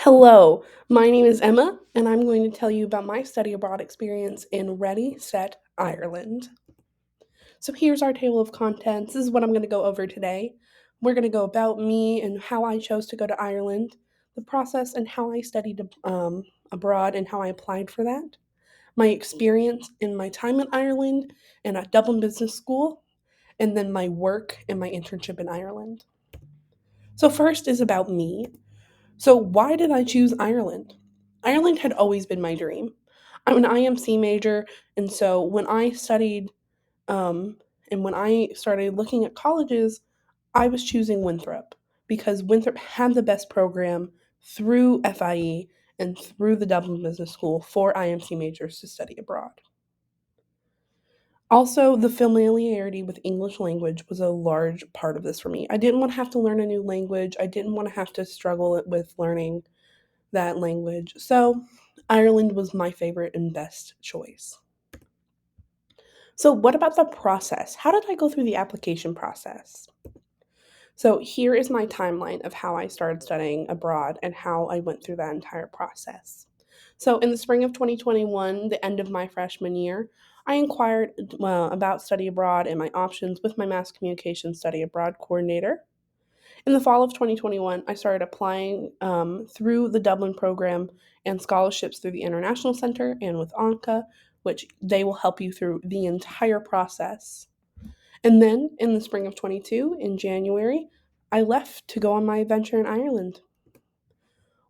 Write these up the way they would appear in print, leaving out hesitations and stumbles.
Hello, my name is Emma, and I'm going to tell you about my study abroad experience in Ready, Set, Ireland. So here's our table of contents. This is what I'm going to go over today. We're going to go about me and how I chose to go to Ireland, the process and how I studied abroad and how I applied for that, my experience in my time in Ireland and at Dublin Business School, and then my work and my internship in Ireland. So, first is about me. So, why did I choose Ireland? Ireland had always been my dream. I'm an IMC major, and so um, when I started looking at colleges, I was choosing Winthrop because Winthrop had the best program through FIE and through the Dublin Business School for IMC majors to study abroad. Also, the familiarity with English language was a large part of this for me. I didn't want to have to learn a new language. I didn't want to have to struggle with learning that language. So, Ireland was my favorite and best choice. So, what about the process? How did I go through the application process? So, here is my timeline of how I started studying abroad and how I went through that entire process. So, in the spring of 2021, the end of my freshman year, I inquired about study abroad and my options with my mass communication study abroad coordinator. In the fall of 2021, I started applying through the Dublin program and scholarships through the International Center and with ANCA, which they will help you through the entire process. And then in the spring of 22, in January, I left to go on my adventure in Ireland.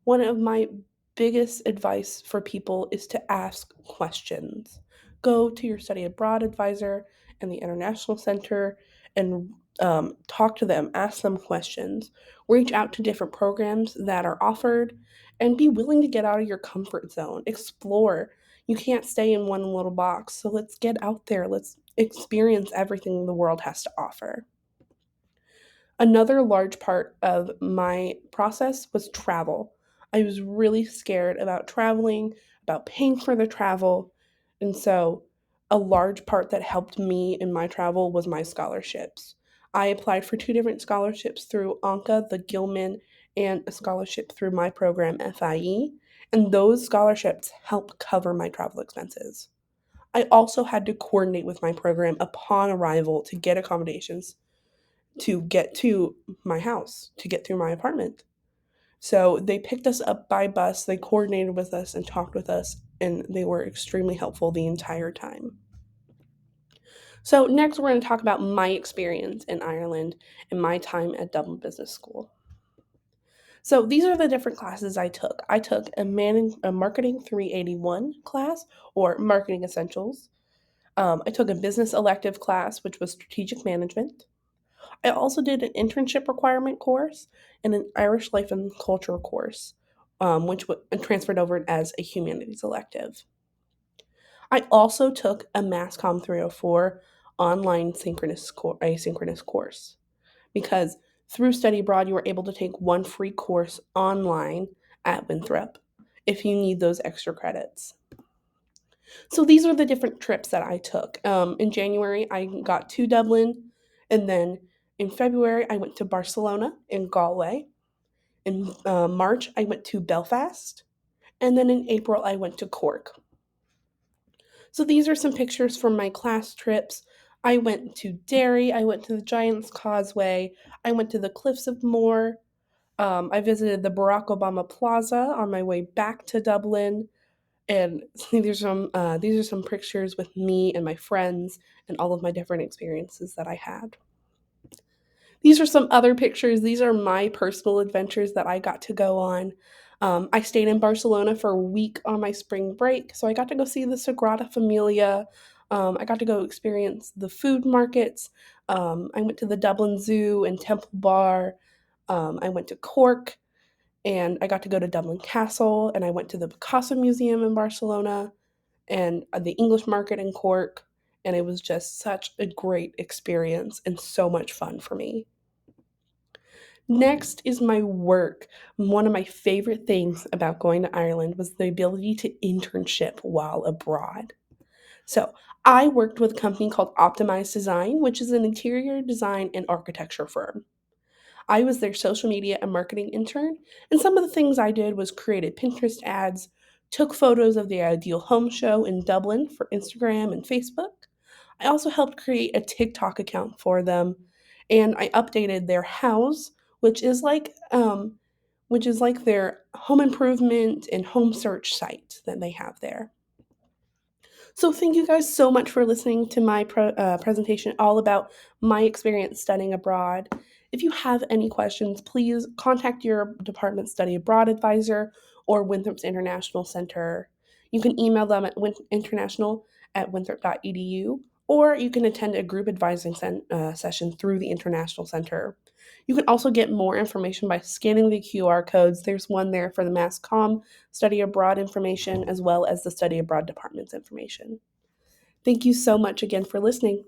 One of my biggest advice for people is to ask questions. Go to your study abroad advisor and the International Center and talk to them, ask them questions, reach out to different programs that are offered, and be willing to get out of your comfort zone. Explore. You can't stay in one little box, so let's get out there. Let's experience everything the world has to offer. Another large part of my process was travel. I was really scared about traveling, about paying for the travel. And so, a large part that helped me in my travel was my scholarships. I applied for two different scholarships through ANCA, the Gilman, and a scholarship through my program, FIE. And those scholarships help cover my travel expenses. I also had to coordinate with my program upon arrival to get accommodations to get to my house, to get through my apartment. So they picked us up by bus, they coordinated with us and talked with us, and they were extremely helpful the entire time. So, next, we're going to talk about my experience in Ireland and my time at Dublin Business School. So, these are the different classes I took. I took a Marketing 381 class or Marketing Essentials. I took a business elective class, which was strategic management. I also did an internship requirement course and an Irish life and culture course, which transferred over as a humanities elective. I also took a MassCom 304 online asynchronous course because through Study Abroad, you were able to take one free course online at Winthrop if you need those extra credits. So these are the different trips that I took. In January, I got to Dublin, and then in February, I went to Barcelona and Galway. In March, I went to Belfast, and then in April, I went to Cork. So these are some pictures from my class trips. I went to Derry, I went to the Giant's Causeway, I went to the Cliffs of Moher. I visited the Barack Obama Plaza on my way back to Dublin. And these are some pictures with me and my friends and all of my different experiences that I had. These are some other pictures. These are my personal adventures that I got to go on. I stayed in Barcelona for a week on my spring break, so I got to go see the Sagrada Familia. I got to go experience the food markets. I went to the Dublin Zoo and Temple Bar. I went to Cork and I got to go to Dublin Castle, and I went to the Picasso Museum in Barcelona and the English Market in Cork, and it was just such a great experience and so much fun for me. Next is my work. One of my favorite things about going to Ireland was the ability to internship while abroad. So, I worked with a company called Optimized Design, which is an interior design and architecture firm. I was their social media and marketing intern, and some of the things I did was created Pinterest ads, took photos of the ideal home show in Dublin for Instagram and Facebook. I also helped create a TikTok account for them, and I updated their house, which is like their home improvement and home search site that they have there. So, thank you guys so much for listening to my presentation all about my experience studying abroad. If you have any questions, please contact your department study abroad advisor or Winthrop's International Center. You can email them at international@winthrop.edu, or you can attend a group advising session through the International Center. You can also get more information by scanning the QR codes. There's one there for the MassCom study abroad information as well as the study abroad department's information. Thank you so much again for listening.